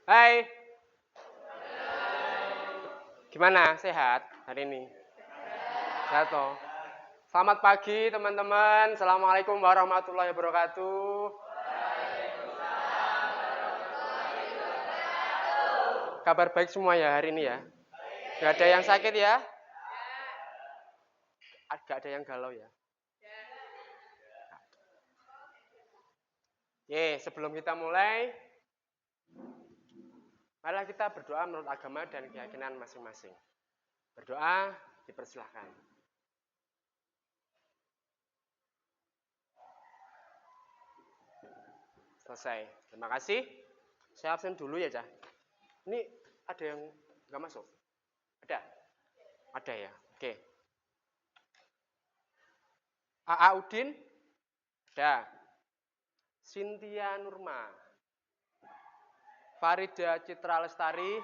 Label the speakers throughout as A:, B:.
A: Hai, gimana? Sehat hari ini? Sehat toh? Selamat pagi teman-teman. Assalamualaikum warahmatullahi wabarakatuh. Kabar baik semua ya hari ini ya? Gak ada yang sakit ya? Gak ada yang galau ya? Oke, sebelum kita mulai, marilah kita berdoa menurut agama dan keyakinan masing-masing. Berdoa dipersilahkan. Selesai. Terima kasih. Saya absen dulu ya, Cah. Ini ada yang nggak masuk? Ada? Ada ya? Oke. AA Udin? Ada. Cynthia Nurma. Farida Citra Lestari.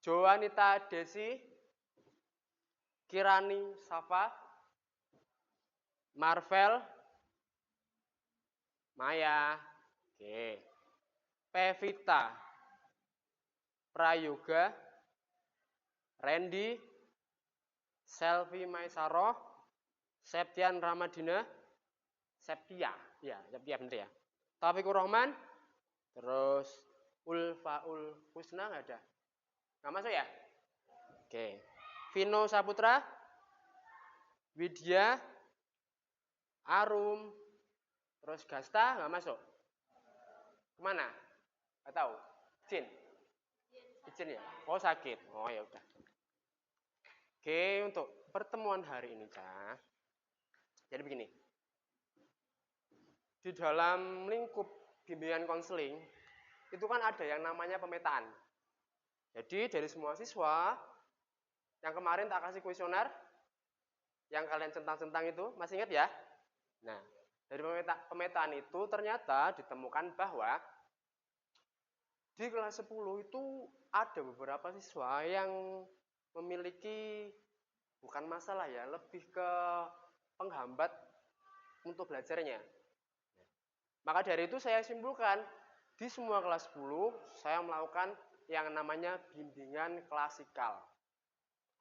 A: Joanita Desi. Kirani Safa. Marvel. Maya. Oke. Pevita. Prayoga. Randy. Selvi Maisaroh. Septian Ramadina. Septia. Ya, Septia bener ya. Taufikur Rahman. Terus Ulfaul Husna nggak ada? Nggak masuk ya? Oke. Vino Saputra. Widya. Arum. Terus Gasta nggak masuk? Kemana? Nggak tahu. Izin? Izin ya? Oh sakit. Oh ya udah. Oke, untuk pertemuan hari ini, Cah. Jadi begini. Di dalam lingkup bimbingan konseling, itu kan ada yang namanya pemetaan. Jadi dari semua siswa, yang kemarin tak kasih kuesioner, yang kalian centang-centang itu, masih ingat ya? Nah, dari pemetaan itu ternyata ditemukan bahwa di kelas 10 itu ada beberapa siswa yang memiliki, bukan masalah ya, lebih ke penghambat untuk belajarnya. Maka dari itu saya simpulkan, di semua kelas 10 saya melakukan yang namanya bimbingan klasikal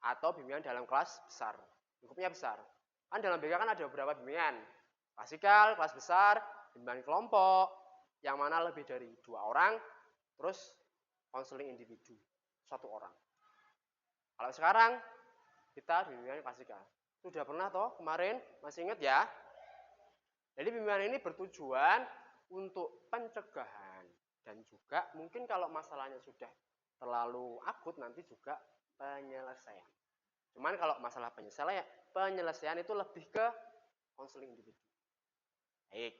A: atau bimbingan dalam kelas besar. Lingkupnya besar. Kan dalam BK kan ada beberapa bimbingan. Klasikal, kelas besar, bimbingan kelompok, yang mana lebih dari 2 orang, terus konseling individu, 1 orang. Kalau sekarang kita bimbingan klasikal. Sudah pernah toh kemarin, masih ingat ya? Jadi bimbingan ini bertujuan untuk pencegahan dan juga mungkin kalau masalahnya sudah terlalu akut nanti juga penyelesaian. Cuman kalau masalah penyelesaian itu lebih ke konseling individu. Baik.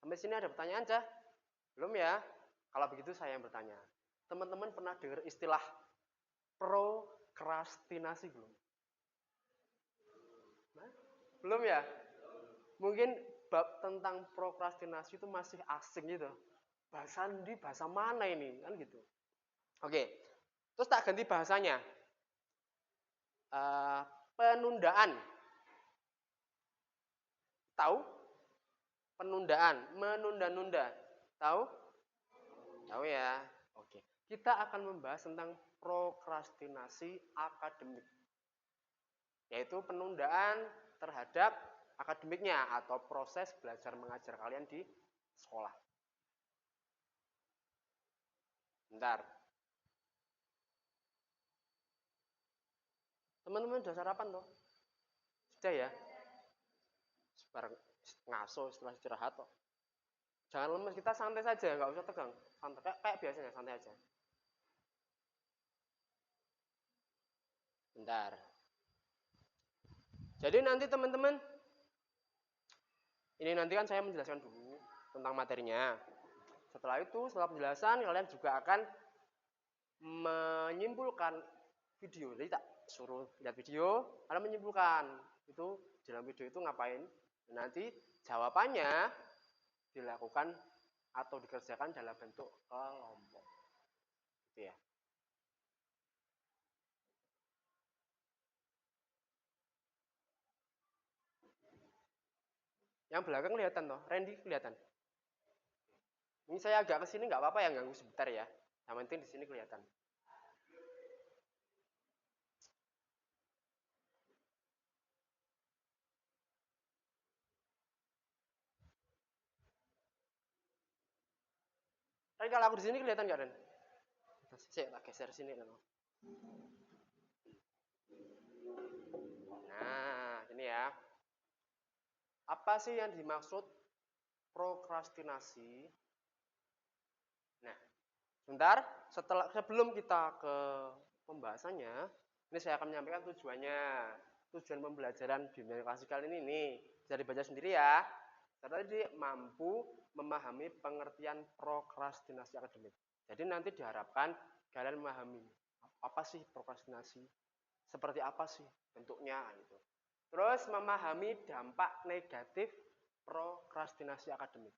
A: Sampai sini ada pertanyaan, Cah? Belum ya? Kalau begitu saya yang bertanya. Teman-teman pernah dengar istilah prokrastinasi belum? Nah, belum ya? Mungkin bab tentang prokrastinasi itu masih asing gitu. Bahasa mana ini? Kan gitu. Oke. Terus tak ganti bahasanya. Penundaan. Tahu? Penundaan, menunda-nunda. Tahu? Tahu ya. Oke. Kita akan membahas tentang prokrastinasi akademik. Yaitu penundaan terhadap akademiknya atau proses belajar mengajar kalian di sekolah. Bentar. Teman-teman udah sarapan toh? Sudah ya? Bareng ngaso setelah istirahat toh. Jangan lemes, kita santai saja, nggak usah tegang. Santai, kayak biasanya, santai aja. Bentar. Jadi nanti teman-teman, ini nanti kan saya menjelaskan dulu tentang materinya. Setelah itu, setelah penjelasan, kalian juga akan menyimpulkan video. Jadi tak suruh lihat video, kalian menyimpulkan itu dalam video itu ngapain. Nanti jawabannya dilakukan atau dikerjakan dalam bentuk kelompok. Gitu ya. Yang belakang kelihatan toh, Randy kelihatan. Ini saya agak ke sini nggak apa-apa ya, ganggu sebentar ya. Yang penting di sini kelihatan. Tapi kalau aku di sini kelihatan nggak, Den? Saya tak geser sini kan. Nah, ini ya. Apa sih yang dimaksud prokrastinasi? Nah, sebentar, sebelum kita ke pembahasannya, ini saya akan menyampaikan tujuannya. Tujuan pembelajaran bimbingan klasikal ini nih, bisa dibaca sendiri ya. Tadi mampu memahami pengertian prokrastinasi akademik. Jadi nanti diharapkan kalian memahami apa sih prokrastinasi, seperti apa sih bentuknya gitu. Terus memahami dampak negatif prokrastinasi akademik.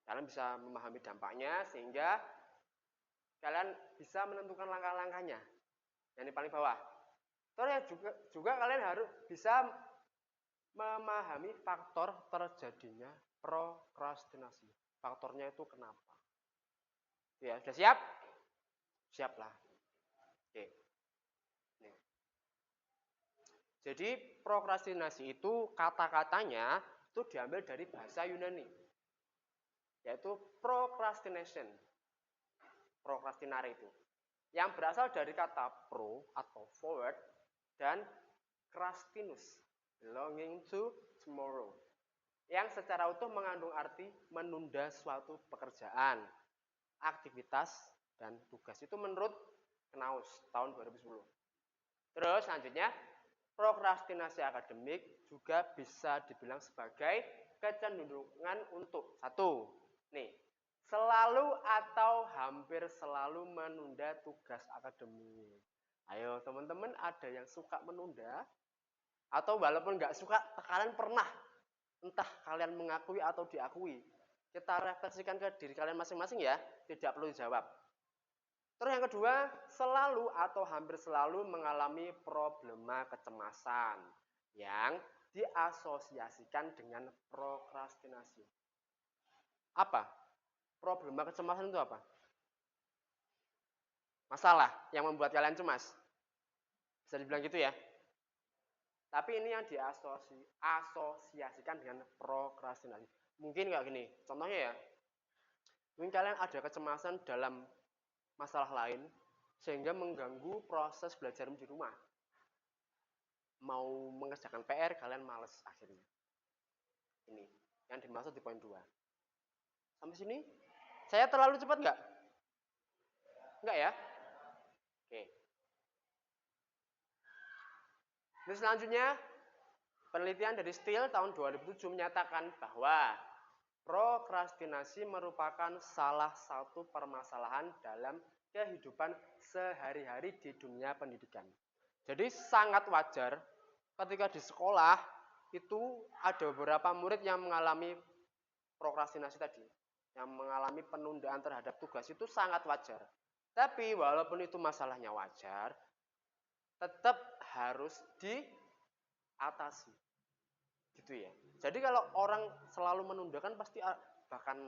A: Kalian bisa memahami dampaknya sehingga kalian bisa menentukan langkah-langkahnya. Yang di paling bawah. Terus ya juga kalian harus bisa memahami faktor terjadinya prokrastinasi. Faktornya itu kenapa? Ya, sudah siap? Siaplah. Oke. Nih. Jadi prokrastinasi itu kata-katanya itu diambil dari bahasa Yunani. Yaitu procrastination. Prokrastinare itu. Yang berasal dari kata pro atau forward dan crastinus, belonging to tomorrow, yang secara utuh mengandung arti menunda suatu pekerjaan, aktivitas, dan tugas. Itu menurut Knaus tahun 2010. Terus selanjutnya, prokrastinasi akademik juga bisa dibilang sebagai kecenderungan untuk satu, nih, selalu atau hampir selalu menunda tugas akademik. Ayo teman-teman, ada yang suka menunda? Atau walaupun nggak suka, kalian pernah, entah kalian mengakui atau diakui. Kita refleksikan ke diri kalian masing-masing ya, tidak perlu dijawab. Terus yang kedua, selalu atau hampir selalu mengalami problema kecemasan yang diasosiasikan dengan prokrastinasi. Apa? Problema kecemasan itu apa? Masalah yang membuat kalian cemas. Bisa dibilang gitu ya. Tapi ini yang diasosiasikan dengan prokrastinasi. Mungkin kayak gini, contohnya ya. Mungkin kalian ada kecemasan dalam masalah lain sehingga mengganggu proses belajarmu di rumah. Mau mengerjakan PR, kalian males akhirnya. Ini yang dimaksud di poin 2. Sampai sini, saya terlalu cepat nggak? Nggak ya? Oke. Terus selanjutnya, penelitian dari Steele tahun 2007 menyatakan bahwa prokrastinasi merupakan salah satu permasalahan dalam kehidupan sehari-hari di dunia pendidikan. Jadi sangat wajar ketika di sekolah itu ada beberapa murid yang mengalami prokrastinasi tadi, yang mengalami penundaan terhadap tugas, itu sangat wajar. Tapi walaupun itu masalahnya wajar, tetap harus diatasi. Gitu ya. Jadi kalau orang selalu menunda kan pasti bahkan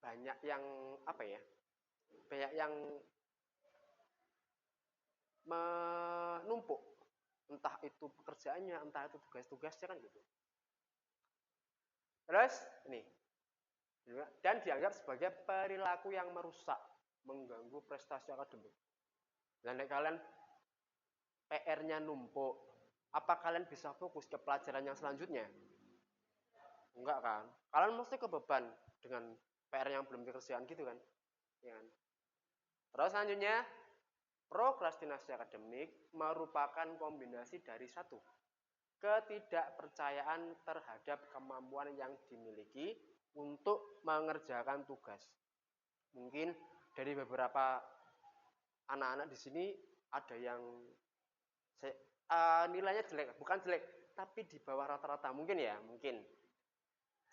A: banyak yang apa ya? Banyak yang menumpuk. Entah itu pekerjaannya, entah itu tugas-tugasnya kan gitu. Terus ini. Dan dianggap sebagai perilaku yang merusak, mengganggu prestasi akademik. Dan kalian PR-nya numpuk, apa kalian bisa fokus ke pelajaran yang selanjutnya? Enggak kan? Kalian mesti kebeban dengan PR yang belum dikerjakan gitu kan? Ya kan? Terus selanjutnya, prokrastinasi akademik merupakan kombinasi dari satu, ketidakpercayaan terhadap kemampuan yang dimiliki untuk mengerjakan tugas. Mungkin dari beberapa anak-anak di sini ada yang nilainya jelek, bukan jelek, tapi di bawah rata-rata, mungkin ya, mungkin.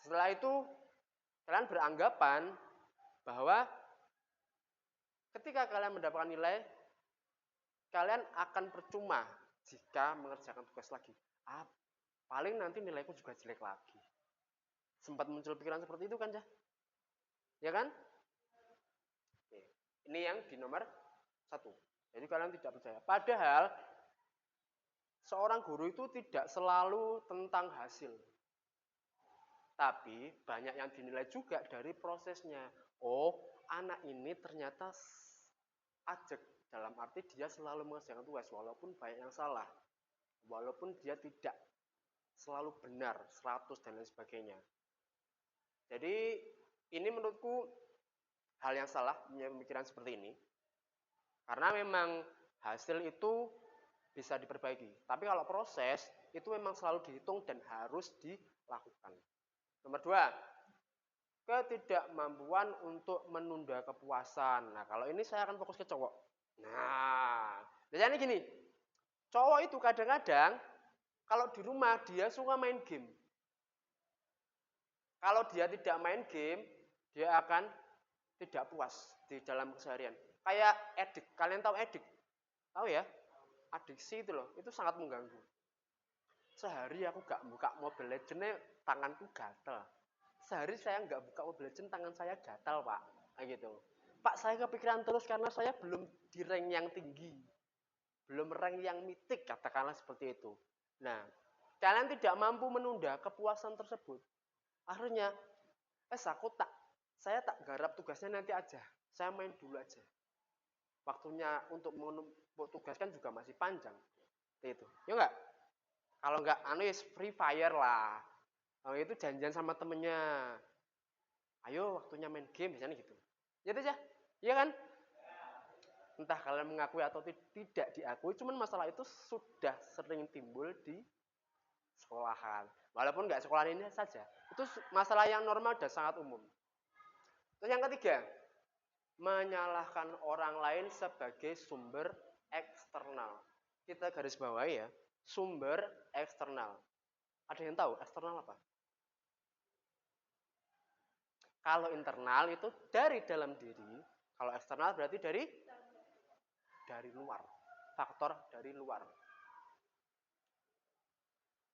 A: Setelah itu kalian beranggapan bahwa ketika kalian mendapatkan nilai, kalian akan percuma jika mengerjakan tugas lagi. Paling nanti nilaiku juga jelek lagi. Sempat muncul pikiran seperti itu kan, Cah? Ya kan? Oke. Ini yang di nomor 1. Jadi kalian tidak percaya. Padahal seorang guru itu tidak selalu tentang hasil. Tapi banyak yang dinilai juga dari prosesnya. Oh, anak ini ternyata ajak, dalam arti dia selalu mengerjakan tugas walaupun banyak yang salah. Walaupun dia tidak selalu benar 100 dan lain sebagainya. Jadi ini menurutku hal yang salah punya pemikiran seperti ini. Karena memang hasil itu bisa diperbaiki. Tapi kalau proses itu memang selalu dihitung dan harus dilakukan. Nomor 2, ketidakmampuan untuk menunda kepuasan. Nah, kalau ini saya akan fokus ke cowok. Nah, biasanya gini, cowok itu kadang-kadang kalau di rumah dia suka main game. Kalau dia tidak main game, dia akan tidak puas di dalam keseharian. Kayak edik, kalian tahu edik? Tahu ya? Adiksi itu loh, itu sangat mengganggu. Sehari aku gak buka Mobile Legends, tanganku gatal. Sehari saya nggak buka Mobile Legends, tangan saya gatal, Pak. Kayak gitu. Pak, saya kepikiran terus karena saya belum di rank yang tinggi. Belum rank yang mitik, katakanlah seperti itu. Nah, kalian tidak mampu menunda kepuasan tersebut. Akhirnya, saya tak garap tugasnya nanti aja. Saya main dulu aja. Waktunya untuk menumpuk tugas kan juga masih panjang. Itu. Ya enggak? Kalau enggak Free Fire lah. Kalau itu janjian sama temennya. Ayo waktunya main game misalnya gitu. Gitu aja. Iya kan? Entah kalian mengakui atau tidak diakui, cuman masalah itu sudah sering timbul di sekolahan. Walaupun nggak sekolahan ini saja. Itu masalah yang normal dan sangat umum. Terus yang ketiga, menyalahkan orang lain sebagai sumber eksternal. Kita garis bawahi ya, sumber eksternal. Ada yang tahu eksternal apa? Kalau internal itu dari dalam diri, kalau eksternal berarti dari luar, faktor dari luar.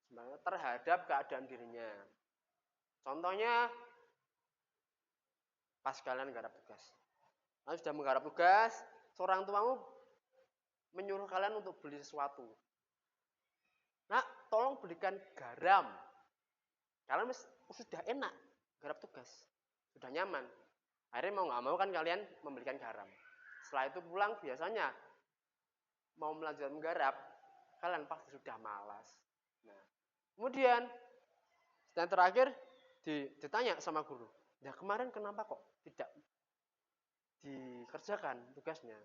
A: Sebenarnya terhadap keadaan dirinya. Contohnya, pas kalian garap tugas. Kalian sudah menggarap tugas, seorang tuamu menyuruh kalian untuk beli sesuatu. Nah, tolong belikan garam. Kalian sudah enak garap tugas, sudah nyaman. Akhirnya mau nggak mau kan kalian membelikan garam. Setelah itu pulang biasanya mau melanjutkan menggarap, kalian pasti sudah malas. Nah, kemudian dan terakhir ditanya sama guru, nah kemarin kenapa kok tidak dikerjakan tugasnya?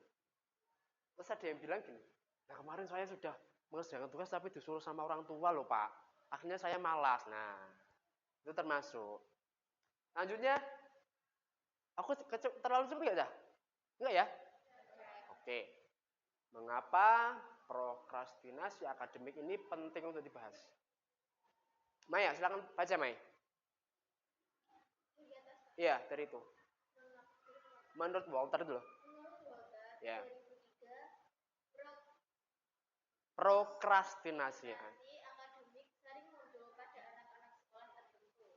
A: Terus ada yang bilang gini, nah kemarin saya sudah mengerjakan tugas tapi disuruh sama orang tua loh Pak, akhirnya saya malas. Nah, itu termasuk. Lanjutnya, aku terlalu cepet nggak dah? Enggak ya? Oke. Mengapa prokrastinasi akademik ini penting untuk dibahas? Maya, silakan baca Maya. Iya, dari itu. Menurut Walter dulu. Ya. Prokrastinasi.
B: Akademik sering muncul pada anak-anak sekolah tertentu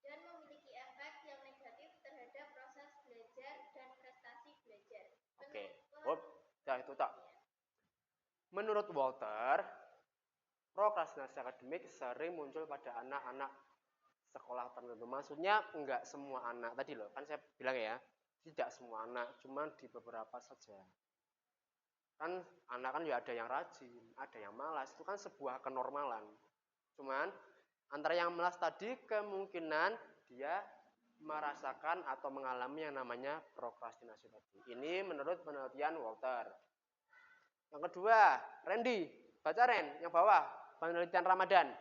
B: dan memiliki efek yang negatif terhadap proses belajar dan prestasi belajar.
A: Oke. Nah itu tak. Menurut Walter, prokrastinasi akademik sering muncul pada anak-anak sekolah tertentu. Maksudnya enggak semua anak. Tadi loh, kan saya bilang ya, tidak semua anak, cuma di beberapa saja. Kan anak kan ya ada yang rajin, ada yang malas, itu kan sebuah kenormalan. Cuman antara yang malas tadi kemungkinan dia merasakan atau mengalami yang namanya prokrastinasi tadi. Ini menurut penelitian Walter. Yang kedua, Randy, baca Ren, yang bawah, penelitian Ramadan.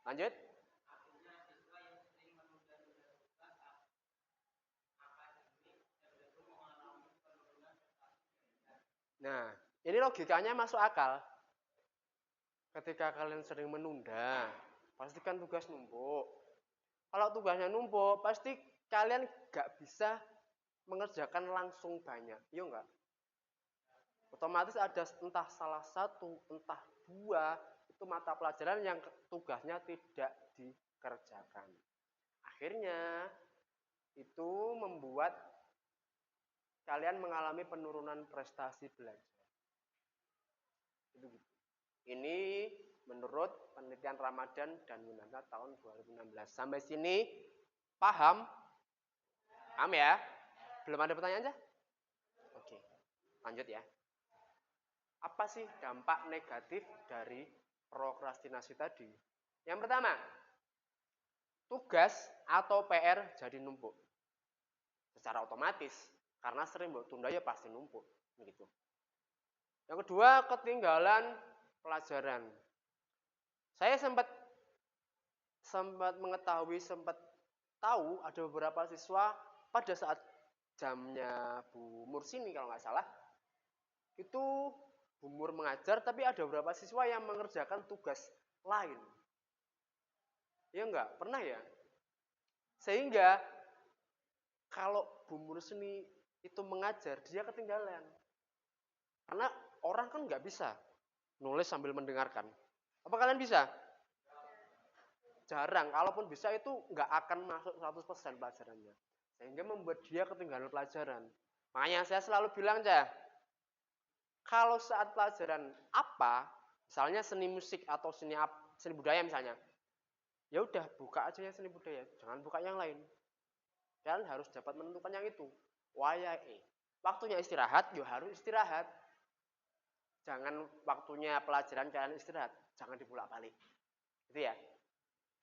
A: Lanjut. Nah, ini logikanya masuk akal. Ketika kalian sering menunda, pastikan tugas numpuk. Kalau tugasnya numpuk, pasti kalian gak bisa mengerjakan langsung banyak. Iya enggak? Otomatis ada entah salah satu, entah dua, itu mata pelajaran yang tugasnya tidak dikerjakan. Akhirnya itu membuat kalian mengalami penurunan prestasi belajar. Itu gitu. Ini menurut penelitian Ramadan dan Yunanda tahun 2016. Sampai sini paham? Paham ya? Belum ada pertanyaan aja? Oke, lanjut ya. Apa sih dampak negatif dari prokrastinasi tadi? Yang pertama, tugas atau PR jadi numpuk. Secara otomatis, karena sering buat tunda ya pasti numpuk. Gitu. Yang kedua, ketinggalan pelajaran. Saya sempat mengetahui, sempat tahu ada beberapa siswa pada saat jamnya Bu Mursini kalau nggak salah, itu Bu Mur mengajar, tapi ada beberapa siswa yang mengerjakan tugas lain. Ya enggak? Pernah ya? Sehingga kalau Bu Mursini itu mengajar, dia ketinggalan. Karena orang kan nggak bisa nulis sambil mendengarkan. Apa kalian bisa? Jarang. Kalaupun bisa itu nggak akan masuk 100% pelajarannya. Sehingga membuat dia ketinggalan pelajaran. Makanya saya selalu bilang aja, kalau saat pelajaran apa, misalnya seni musik atau seni budaya misalnya, ya udah buka aja yang seni budaya, jangan buka yang lain. Kalian harus dapat menentukan yang itu. Wayahe. Waktunya istirahat, ya harus istirahat. Jangan waktunya pelajaran kalian istirahat, jangan dibulak-balik. Gitu ya.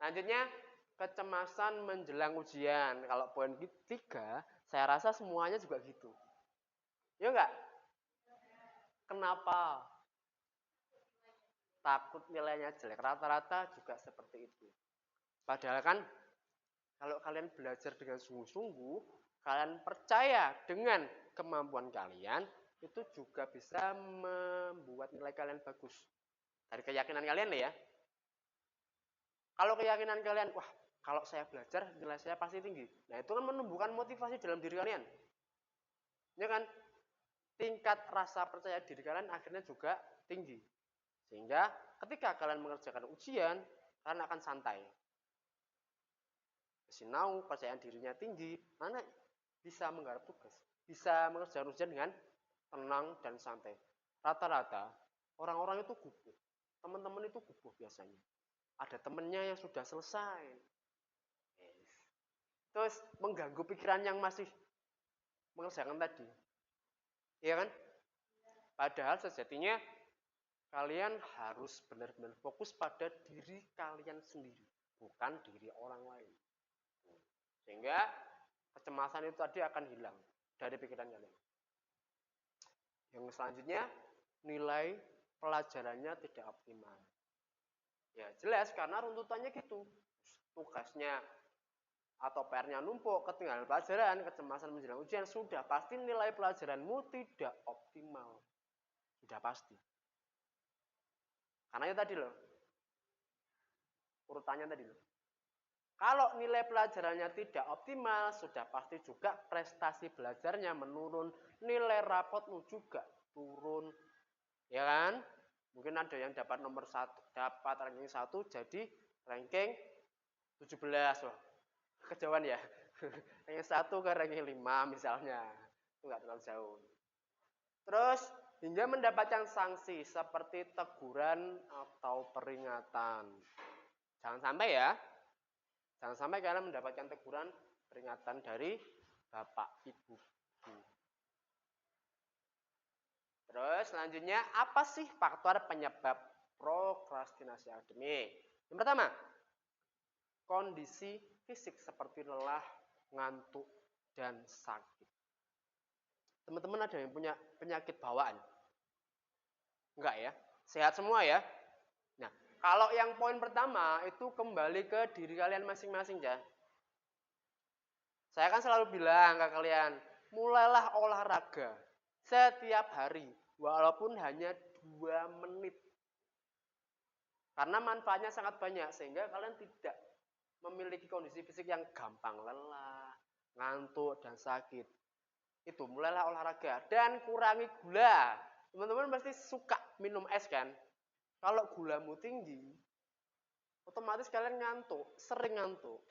A: Selanjutnya, kecemasan menjelang ujian. Kalau poin 3, saya rasa semuanya juga gitu. Ya enggak? Kenapa? Takut nilainya jelek. Rata-rata juga seperti itu. Padahal kan kalau kalian belajar dengan sungguh-sungguh, kalian percaya dengan kemampuan kalian, itu juga bisa membuat nilai kalian bagus. Dari keyakinan kalian ya. Kalau keyakinan kalian, wah kalau saya belajar nilai saya pasti tinggi. Nah itu kan menumbuhkan motivasi dalam diri kalian. Ya kan? Tingkat rasa percaya diri kalian akhirnya juga tinggi. Sehingga ketika kalian mengerjakan ujian, kalian akan santai. Sinau, percayaan dirinya tinggi, karena bisa menggarap tugas. Bisa mengerjakan ujian dengan tenang dan santai. Rata-rata orang-orang itu gugup. Teman-teman itu gugup biasanya. Ada temennya yang sudah selesai. Terus mengganggu pikiran yang masih mengerjakan tadi. Iya kan? Padahal sejatinya kalian harus benar-benar fokus pada diri kalian sendiri, bukan diri orang lain. Sehingga kecemasan itu tadi akan hilang dari pikiran kalian. Yang selanjutnya, nilai pelajarannya tidak optimal. Ya jelas karena runtutannya gitu. Tugasnya atau PR-nya numpuk, ketinggalan pelajaran, kecemasan menjelang ujian, sudah pasti nilai pelajaranmu tidak optimal. Sudah pasti. Karena itu tadi loh. Urutannya tadi loh. Kalau nilai pelajarannya tidak optimal, sudah pasti juga prestasi belajarnya menurun, nilai rapotmu juga turun. Ya kan? Mungkin ada yang dapat nomor 1, dapat ranking 1 jadi ranking 17 loh. Kejauhan ya. Ranking 1 ke ranking 5 misalnya. Itu enggak terlalu jauh. Terus hingga mendapatkan sanksi seperti teguran atau peringatan. Jangan sampai ya. Jangan sampai kalian mendapatkan teguran, peringatan dari Bapak Ibu. Terus selanjutnya, apa sih faktor penyebab prokrastinasi akademik? Yang pertama, kondisi fisik seperti lelah, ngantuk, dan sakit. Teman-teman ada yang punya penyakit bawaan? Enggak ya? Sehat semua ya? Nah, kalau yang poin pertama itu kembali ke diri kalian masing-masing ya. Saya kan selalu bilang ke kalian, mulailah olahraga setiap hari, walaupun hanya 2 menit. Karena manfaatnya sangat banyak, sehingga kalian tidak memiliki kondisi fisik yang gampang lelah, ngantuk, dan sakit. Itu mulailah olahraga dan kurangi gula. Teman-teman pasti suka minum es kan? Kalau gulamu tinggi, otomatis kalian ngantuk, sering ngantuk.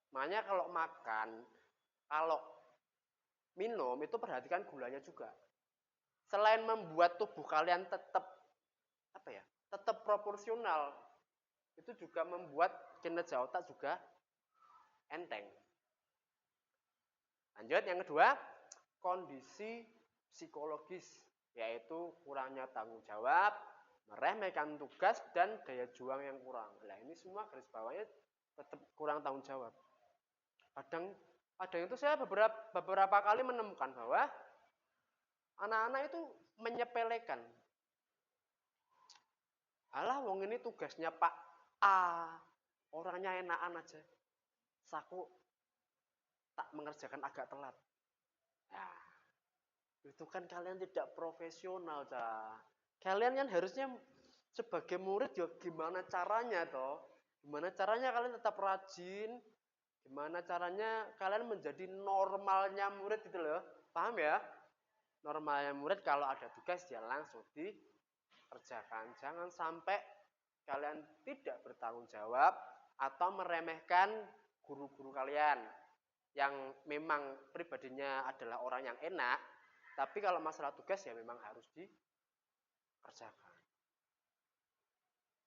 A: Makanya kalau makan, kalau minum itu perhatikan gulanya juga. Selain membuat tubuh kalian tetap tetap proporsional, itu juga membuat kinerja otak juga enteng. Lanjut yang kedua, kondisi psikologis, yaitu kurangnya tanggung jawab, meremehkan tugas, dan daya juang yang kurang. Nah ini semua garis bawahnya tetap kurang tanggung jawab. Kadang itu saya beberapa kali menemukan bahwa anak-anak itu menyepelekan. Alah wong ini tugasnya Pak A, orangnya enakan aja. Saku tak mengerjakan agak telat. Nah, itu kan kalian tidak profesional, Cah. Kalian kan harusnya sebagai murid ya gimana caranya toh? Gimana caranya kalian tetap rajin? Gimana caranya kalian menjadi normalnya murid gitu loh. Paham ya? Normalnya murid kalau ada tugas ya langsung dikerjakan. Jangan sampai kalian tidak bertanggung jawab atau meremehkan guru-guru kalian yang memang pribadinya adalah orang yang enak, tapi kalau masalah tugas ya memang harus dikerjakan.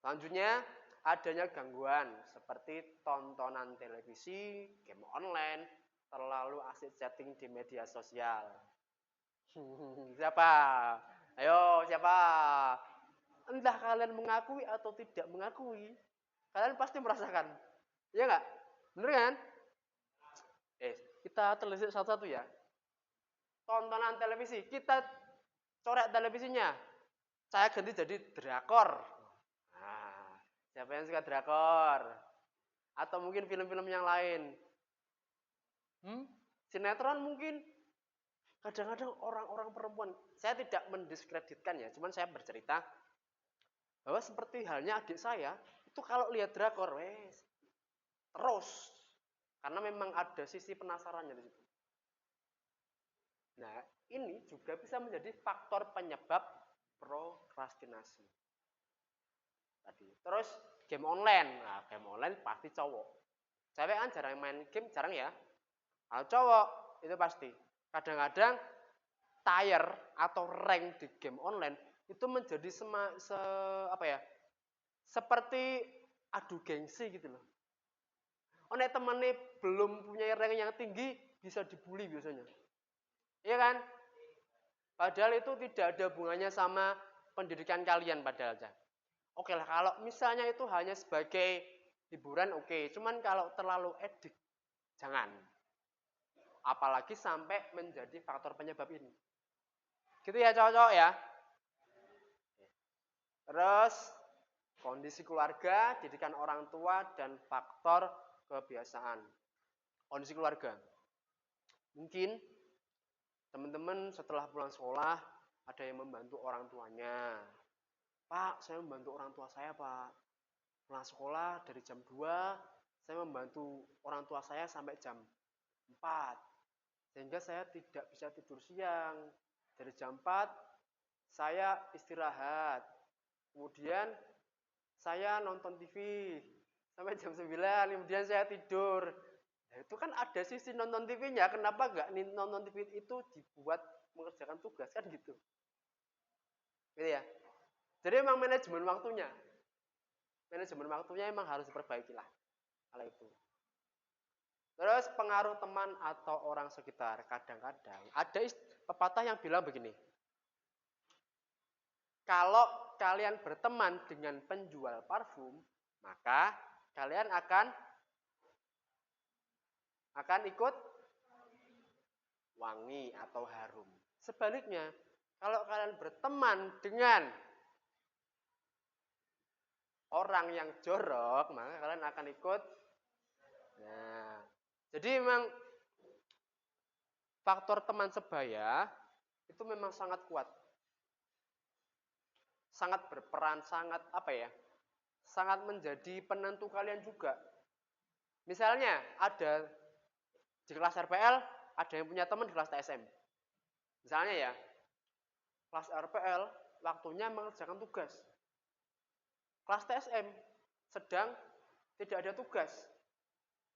A: Selanjutnya, adanya gangguan seperti tontonan televisi, game online, terlalu asik chatting di media sosial. Siapa? Ayo, siapa? Entah kalian mengakui atau tidak mengakui, kalian pasti merasakan. Iya nggak? Bener kan? Kita telisik satu-satu ya. Tontonan televisi, kita coret televisinya. Saya ganti jadi drakor. Nah, siapa yang suka drakor? Atau mungkin film-film yang lain? Sinetron mungkin. Kadang-kadang orang-orang perempuan, saya tidak mendiskreditkan ya, cuman saya bercerita bahwa seperti halnya adik saya, itu kalau lihat drakor, terus. Karena memang ada sisi penasarannya di situ. Nah, ini juga bisa menjadi faktor penyebab prokrastinasi. Tadi. Terus game online. Nah, game online pasti cowok. Cewek kan jarang main game, jarang ya. Kalau cowok itu pasti. Kadang-kadang tier atau rank di game online itu menjadi seperti adu gengsi gitu loh. Nek temennya belum punya rank yang tinggi bisa dibully biasanya. Iya kan? Padahal itu tidak ada hubungannya sama pendidikan kalian padahal. Oke lah, kalau misalnya itu hanya sebagai hiburan oke. Cuman kalau terlalu edik, jangan. Apalagi sampai menjadi faktor penyebab ini. Gitu ya cowok-cowok ya. Terus kondisi keluarga, didikan orang tua, dan faktor kebiasaan. Kondisi keluarga. Mungkin teman-teman setelah pulang sekolah ada yang membantu orang tuanya. Pak, saya membantu orang tua saya, Pak. Pulang sekolah dari jam 2, saya membantu orang tua saya sampai jam 4. Sehingga saya tidak bisa tidur siang. Dari jam 4, saya istirahat. Kemudian saya nonton TV sampai jam 9, kemudian saya tidur. Nah, itu kan ada sisi nonton TV-nya. Kenapa nggak nonton TV itu dibuat mengerjakan tugas kan gitu? Gitu ya. Jadi memang manajemen waktunya. Manajemen waktunya memang harus diperbaiki lah. Hal itu. Terus pengaruh teman atau orang sekitar. Kadang-kadang ada pepatah yang bilang begini. Kalau kalian berteman dengan penjual parfum, maka kalian akan ikut wangi atau harum. Sebaliknya, kalau kalian berteman dengan orang yang jorok, maka kalian akan ikut. Nah, jadi memang faktor teman sebaya itu memang sangat kuat. Sangat berperan, sangat menjadi penentu kalian juga. Misalnya ada di kelas RPL, ada yang punya teman di kelas TSM. Misalnya ya, Kelas RPL waktunya mengerjakan tugas. Kelas TSM sedang tidak ada tugas.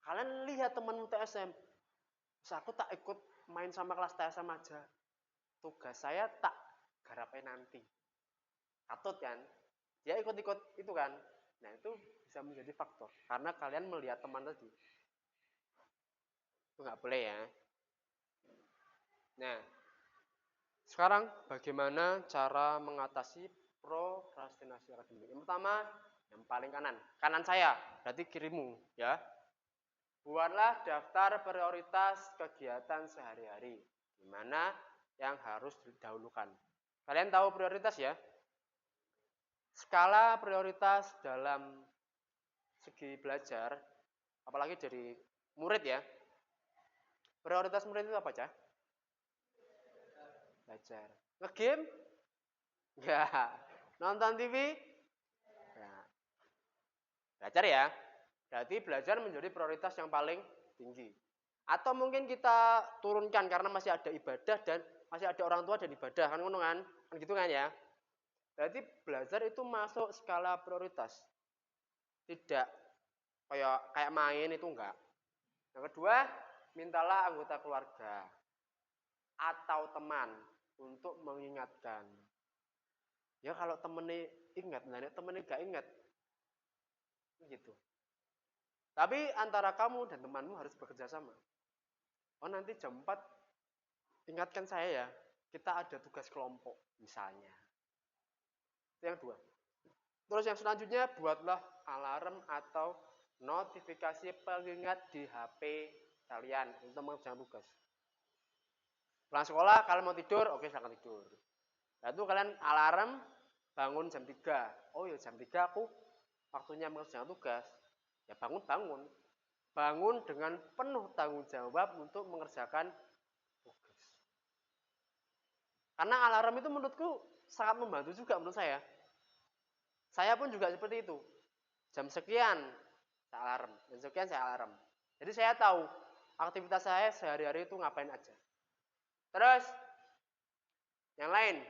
A: Kalian lihat temanmu TSM, aku tak ikut main sama kelas TSM aja. Tugas saya tak garapai nanti. Katut kan? Dia ikut-ikut itu kan. Nah itu bisa menjadi faktor. Karena kalian melihat teman tadi. Itu nggak boleh ya. Nah, sekarang bagaimana cara mengatasi prokrastinasi akademik? Yang pertama, yang paling kanan. Kanan saya, berarti kirimu ya. Buatlah daftar prioritas kegiatan sehari-hari. Di mana yang harus didahulukan. Kalian tahu prioritas ya? Skala prioritas dalam segi belajar, apalagi dari murid ya. Prioritas murid itu apa, Cah? Belajar. Nge-game? Enggak. Nonton TV? Enggak. Belajar ya. Berarti belajar menjadi prioritas yang paling tinggi. Atau mungkin kita turunkan karena masih ada ibadah dan masih ada orang tua dan ibadah kan ngono kan? Kan gitu kan ya. Berarti belajar itu masuk skala prioritas. Tidak kayak main itu enggak. Yang kedua, mintalah anggota keluarga atau teman untuk mengingatkan. Ya kalau temennya ingat, nah temennya gak ingat, gitu. Tapi antara kamu dan temanmu harus bekerja sama. Oh nanti jam 4 ingatkan saya ya, kita ada tugas kelompok misalnya. Itu yang dua. Terus yang selanjutnya buatlah alarm atau notifikasi pengingat di HP kalian untuk mengerjakan tugas. Pulang sekolah kalian mau tidur, oke silahkan tidur. Lalu kalian alarm bangun jam 3. Oh ya jam 3 aku waktunya mengerjakan tugas. Ya bangun. Bangun dengan penuh tanggung jawab untuk mengerjakan tugas. Karena alarm itu menurutku sangat membantu juga menurut saya. Saya pun juga seperti itu. Jam sekian saya alarm, jam sekian saya alarm. Jadi saya tahu aktivitas saya sehari-hari itu ngapain aja. Terus yang lain,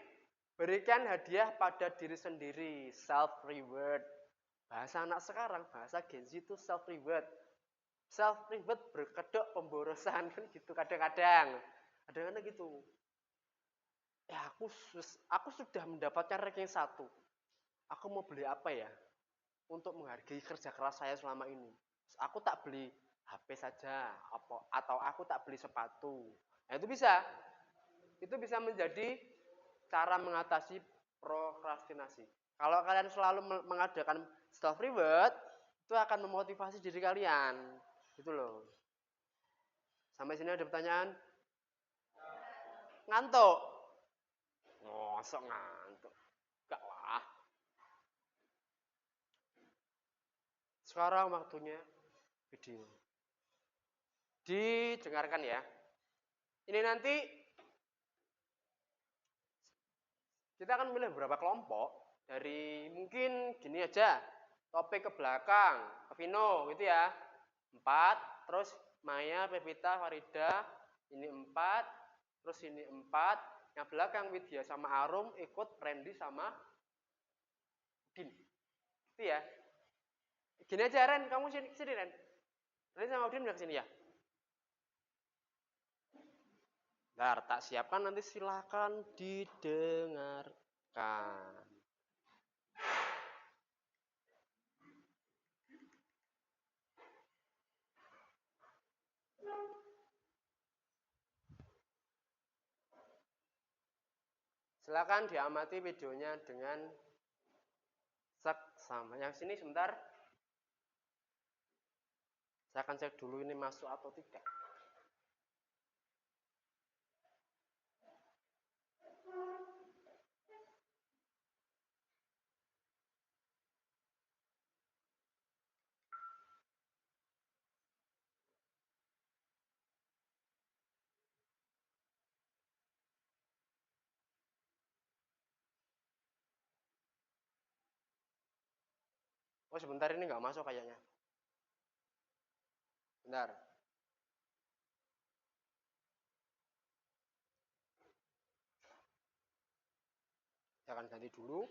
A: berikan hadiah pada diri sendiri, self reward. Bahasa anak sekarang, bahasa Gen Z itu self reward. Self reward berkedok pemborosan kan gitu kadang-kadang. Kadang-kadang gitu. Ya aku sudah mendapatkan ranking 1. Aku mau beli apa ya? Untuk menghargai kerja keras saya selama ini. Aku tak beli HP saja atau aku tak beli sepatu. Nah, itu bisa. Itu bisa menjadi cara mengatasi prokrastinasi. Kalau kalian selalu mengadakan self reward, itu akan memotivasi diri kalian. Gitu loh. Sampai sini ada pertanyaan? Ngantuk? Ngosok ngantuk. Enggak lah. Sekarang waktunya video. Didengarkan ya. Ini nanti kita akan memilih beberapa kelompok dari mungkin gini aja, topik ke belakang, ke Vino gitu ya. 4, terus Maya, Pevita, Farida, ini 4, terus ini 4, yang belakang Widya sama Arum ikut Randy sama Udin. Itu ya. Gini aja Ren, kamu sini Ren. Randy sama Udin udah kesini ya. Bentar, tak siapkan nanti silakan didengarkan. Silakan diamati videonya dengan seksama. Yang sini sebentar. Saya akan cek dulu ini masuk atau tidak. Oh sebentar ini nggak masuk kayaknya. Bentar. Saya akan ganti dulu.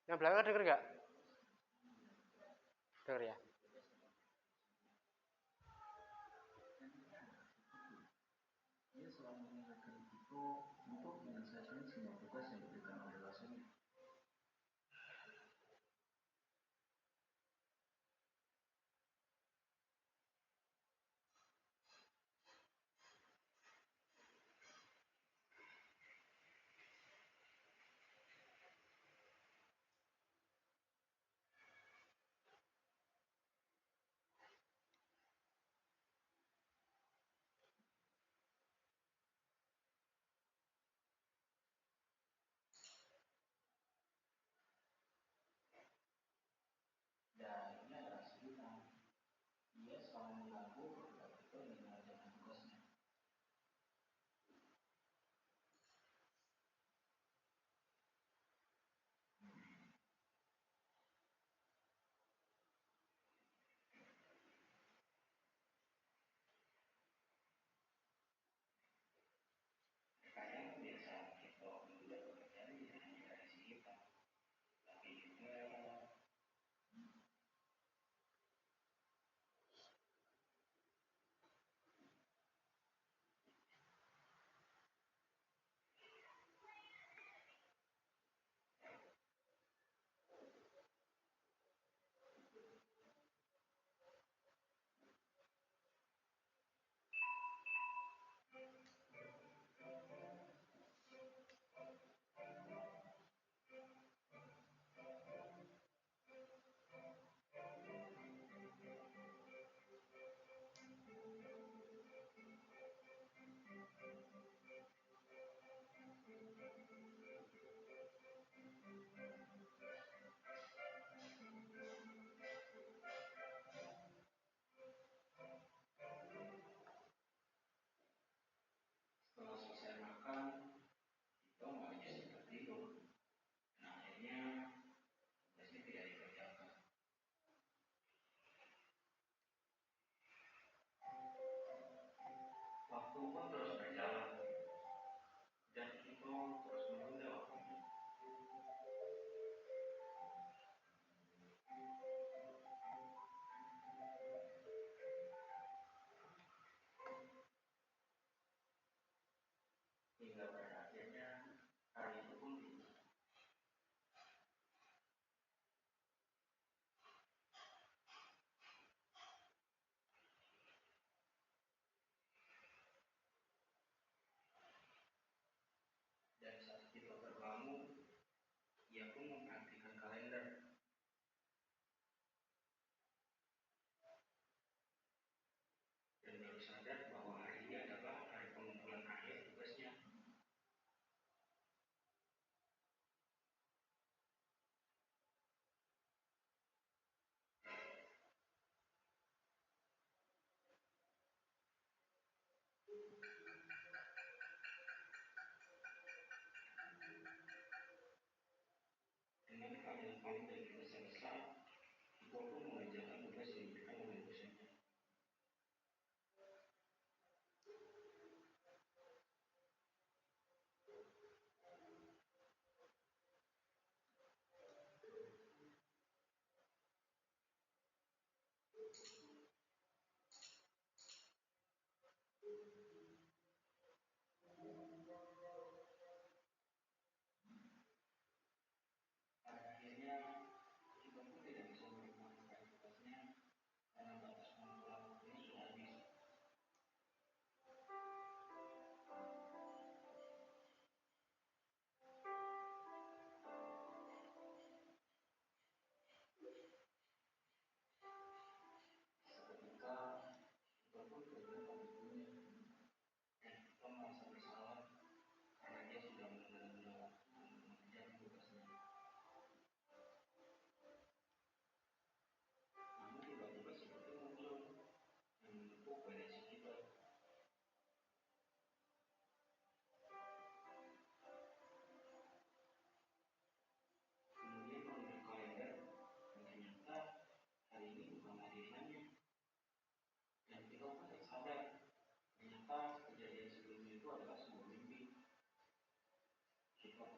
A: Yang belakang denger nggak? Denger ya.
C: Dia selalu mengingatkan itu untuk menyelesaikan semua tugas yang diberikan oleh dosennya. Dan ini adalah kesulitan. Dia selalu mengganggu ketika kita mengerjakan tugasnya. Terkadang kebiasaan kita untuk tidak bekerja tidak hanya dari sisi kita, tapi juga setelah selesai makan, kita malah jadi tertidur. Dan akhirnya tugasnya tidak dikerjakan. Waktu pun terus berjalan dan kita terus menunda waktunya. Hingga pada akhirnya hari itu pun tiba. Dan saat kita terbangun, ia pun memperhatikan kalender dan baru sadar bahwa hari ini adalah hari pengumpulan akhir tugasnya. Dengan keadaan panik dan gelisah, kita pun mengerjakan tugas yang diberikan oleh dosennya.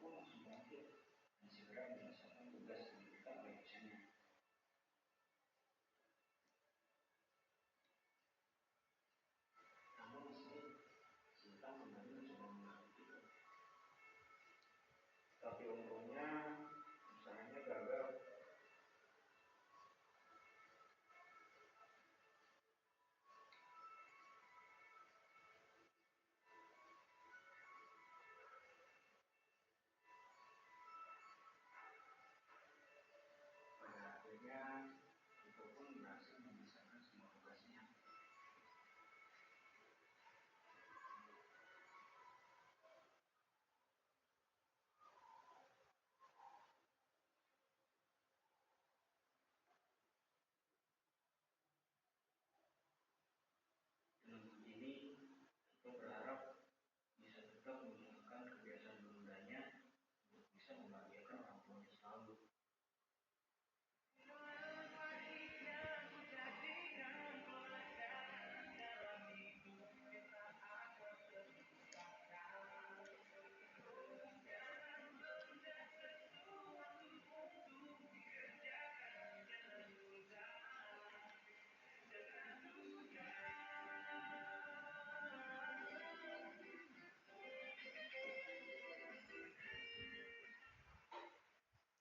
C: pun langsung bangkit dan segera menyelesaikan tugas yang diberikan oleh dosennya. Namun Sinta kembali mencoba melakukan itu, tapi untungnya usahanya gagal. Pada akhirnya itu pun berhasil menyelesaikan semua tugasnya. Dengan ini, kita berharap bisa tetap menjalankan kebiasaan menundanya untuk bisa membahagiakan orang tuanya selalu.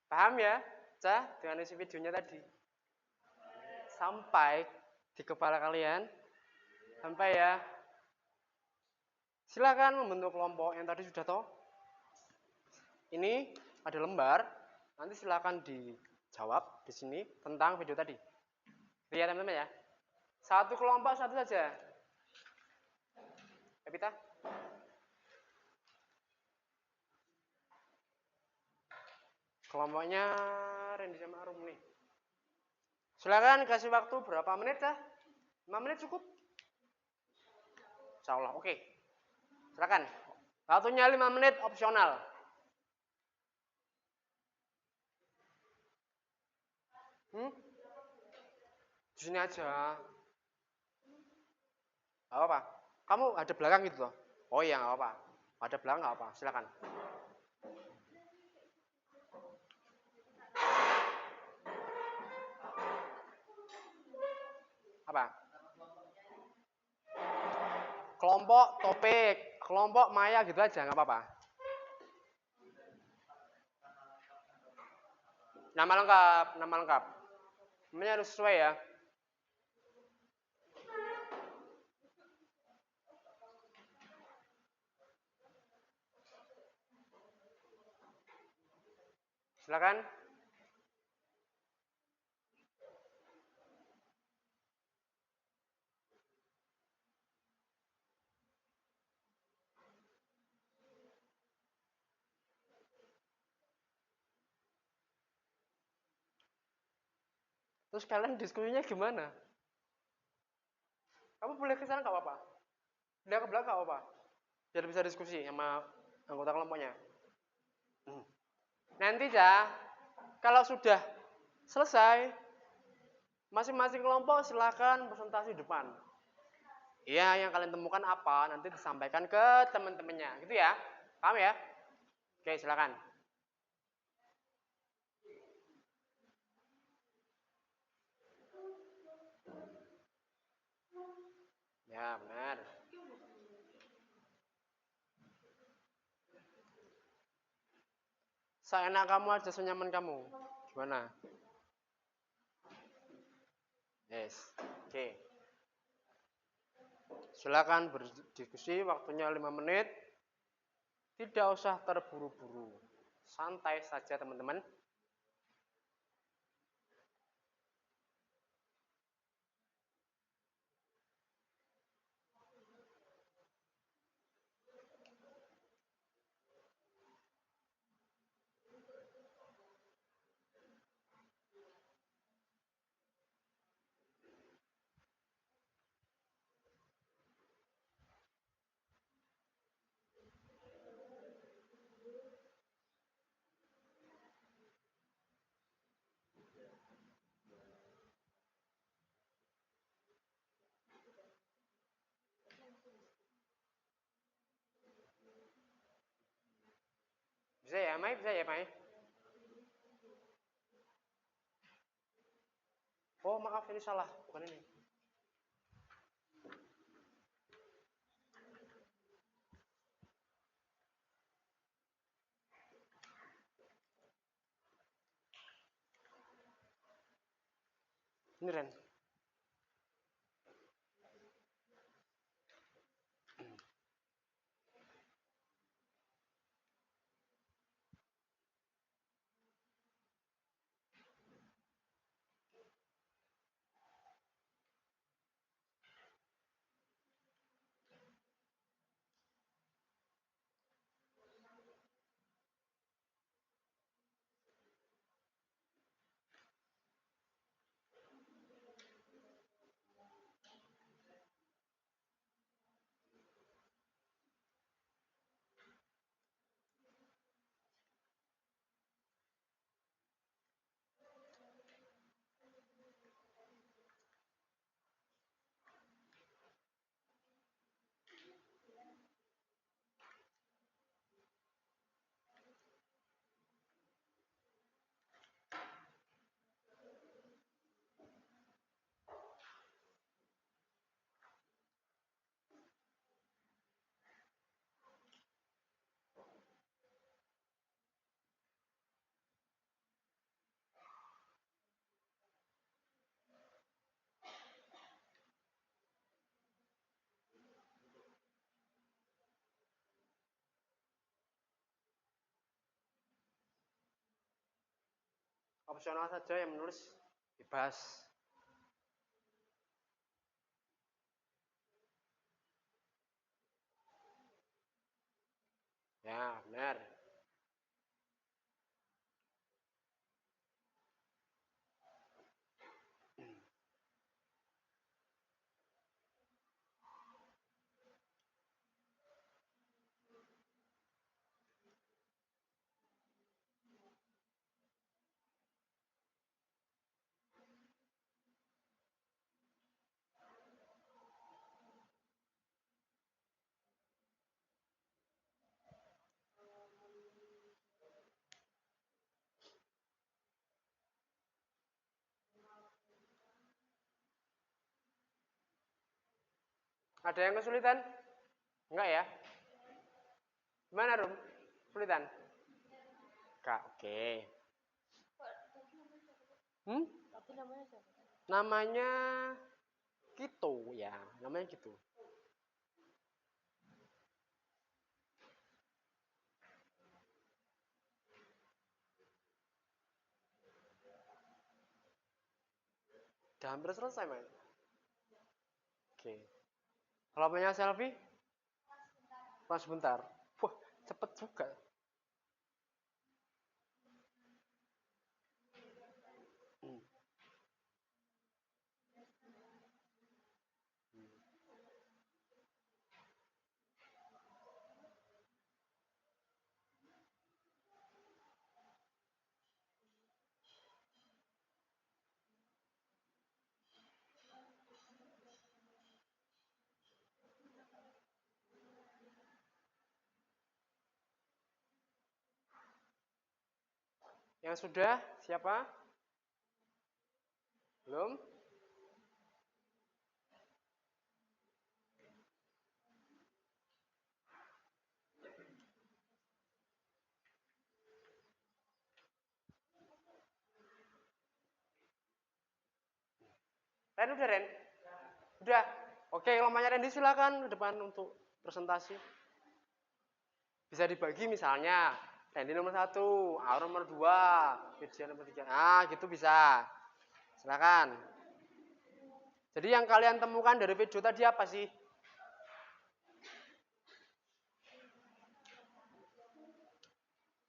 A: Paham ya, Cah, dengan isi videonya tadi? Sampai di kepala kalian? Sampai ya. Silakan membentuk kelompok yang tadi sudah tahu. Ini ada lembar, nanti silakan dijawab di sini tentang video tadi. Lihat teman-teman ya. Satu kelompok satu saja. Evita? Kelompoknya Randy sama Arum nih. Silakan kasih waktu berapa menit ya? 5 menit cukup? Insya Allah, oke. Silakan. Waktunya 5 menit opsional. Di sini aja. Gak apa-apa. Kamu ada belakang gitu loh. Oh iya, gak apa-apa. Ada belakang gak apa-apa. Silakan. Apa? Kelompok topik, kelompok maya gitu aja, nggak apa-apa. Nama lengkap. Namanya harus sesuai ya. Silakan. Terus kalian diskusinya gimana? Kamu boleh ke sana nggak apa-apa. Dia ke belakang nggak apa-apa. Biar bisa diskusi sama anggota kelompoknya. Nanti ya, kalau sudah selesai, masing-masing kelompok silakan presentasi depan. Iya, yang kalian temukan apa, nanti disampaikan ke teman-temannya. Gitu ya. Paham ya? Oke, silakan. Ya, benar. Seenak kamu aja, senyaman kamu. Gimana? Yes. Oke. Silakan berdiskusi, waktunya 5 menit. Tidak usah terburu-buru. Santai saja, teman-teman. Bisa ya, Mai? Bisa ya, Mai? Oh, maaf ini salah, bukan ini. Ini Ren. Opsional saja yang menulis bebas. Ya, benar. Ada yang kesulitan? Enggak ya? Gimana, Rum? Kesulitan? Enggak, oke. Namanya gitu ya, namanya gitu. Udah hampir selesai, Mas. Oke. Kalau punya selfie? Pas sebentar. Wah, cepet juga. Yang sudah, siapa? Belum? Ren udah, Ren? Udah. Oke, kelompoknya Randy silakan ke depan untuk presentasi. Bisa dibagi misalnya Randy nomor 1, Aur nomor 2, Virgia nomor 3. Ah, gitu bisa. Silakan. Jadi yang kalian temukan dari video tadi apa sih?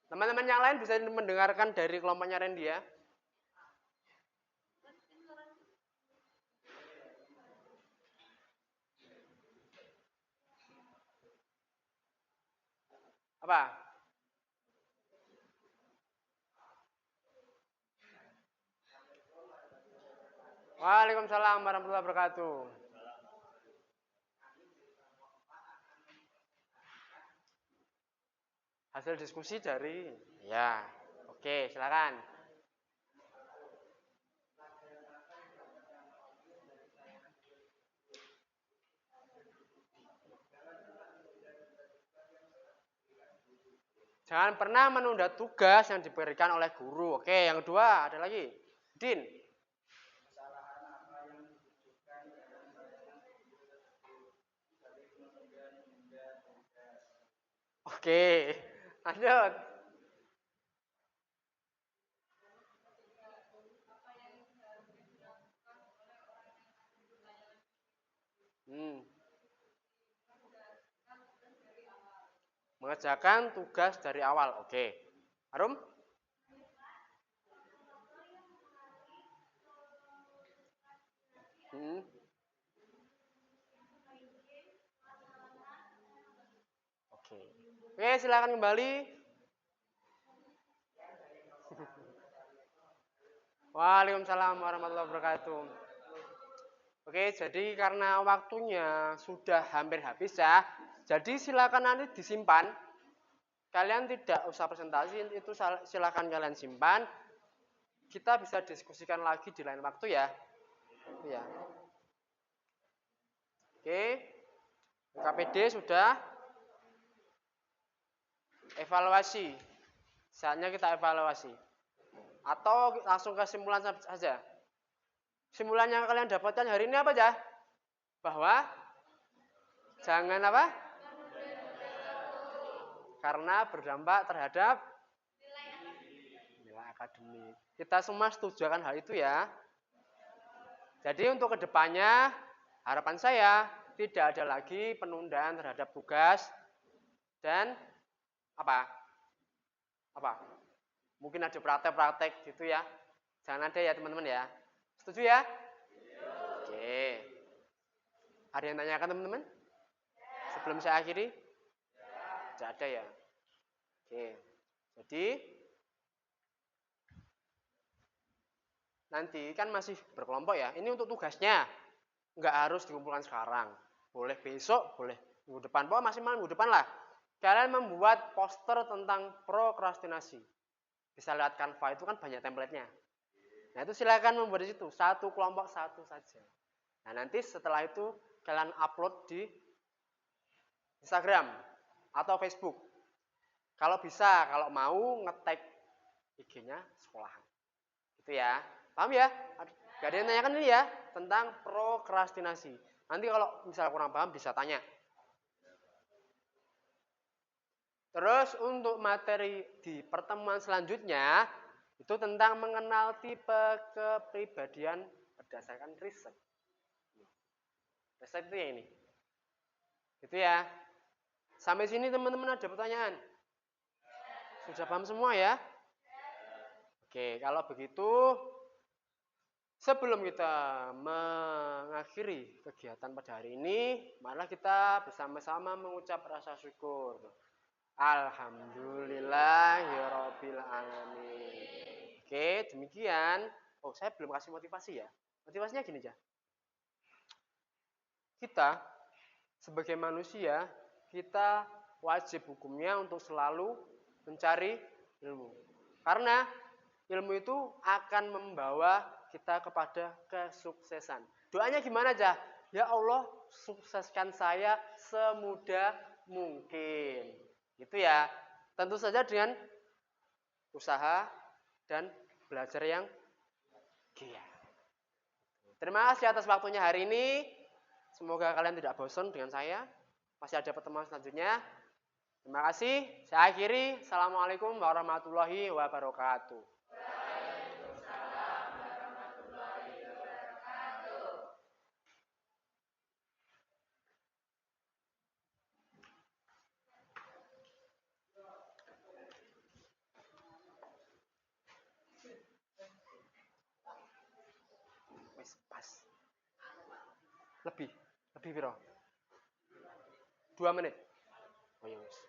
A: Teman-teman yang lain bisa mendengarkan dari kelompoknya Randy ya. Apa? Waalaikumsalam warahmatullahi wabarakatuh. Hasil diskusi dari ya. Oke, silakan. Jangan pernah menunda tugas yang diberikan oleh guru. Oke, yang kedua ada lagi. Din. Oke, lanjut. Mengerjakan tugas dari awal. Oke. Arum? Oke. Oke, silakan kembali. Waalaikumsalam warahmatullahi wabarakatuh. Oke, jadi karena waktunya sudah hampir habis ya. Jadi silakan nanti disimpan. Kalian tidak usah presentasi, itu silakan kalian simpan. Kita bisa diskusikan lagi di lain waktu ya. Ya. Oke. KPD sudah. Evaluasi. Saatnya kita evaluasi. Atau langsung ke simulan saja. Simulan yang kalian dapatkan hari ini apa aja? Bahwa jangan apa? Karena berdampak terhadap nilai akademik. Kita semua setuju akan hal itu ya. Jadi untuk kedepannya harapan saya tidak ada lagi penundaan terhadap tugas dan apa? Mungkin ada praktek-praktek gitu ya. Jangan ada ya teman-teman ya. Setuju ya? Oke. Ada yang tanyakan teman-teman? Sebelum saya akhiri? Tidak ada ya. Oke. Jadi nanti kan masih berkelompok ya. Ini untuk tugasnya. Nggak harus dikumpulkan sekarang. Boleh besok, boleh minggu depan. Pokoknya maksimal minggu depan lah. Kalian membuat poster tentang prokrastinasi. Bisa lihat Canva itu kan banyak template-nya. Nah itu silakan membuat di situ. Satu kelompok satu saja. Nah nanti setelah itu kalian upload di Instagram atau Facebook. Kalau bisa, kalau mau nge-tag IG-nya sekolahan. Gitu ya. Paham ya? Gak ada yang tanyakan ini ya tentang prokrastinasi. Nanti kalau misalnya kurang paham bisa tanya. Terus untuk materi di pertemuan selanjutnya itu tentang mengenal tipe kepribadian berdasarkan riset. Riset itu ya ini. Gitu ya. Sampai sini teman-teman ada pertanyaan? Sudah paham semua ya? Oke, kalau begitu sebelum kita mengakhiri kegiatan pada hari ini, marilah kita bersama-sama mengucap rasa syukur. Alhamdulillahirabbil alamin. Oke, demikian. Oh, saya belum kasih motivasi ya. Motivasinya gini aja. Kita sebagai manusia, kita wajib hukumnya untuk selalu mencari ilmu. Karena ilmu itu akan membawa kita kepada kesuksesan. Doanya gimana aja? Ya Allah, sukseskan saya semudah mungkin. Gitu ya. Tentu saja dengan usaha dan belajar yang giat. Terima kasih atas waktunya hari ini. Semoga kalian tidak bosan dengan saya. Masih ada pertemuan selanjutnya. Terima kasih. Saya akhiri. Assalamualaikum warahmatullahi wabarakatuh.
B: Waalaikumsalam warahmatullahi wabarakatuh.
A: Wis pas. Lebih piro? 2 menit. Oh ya wis.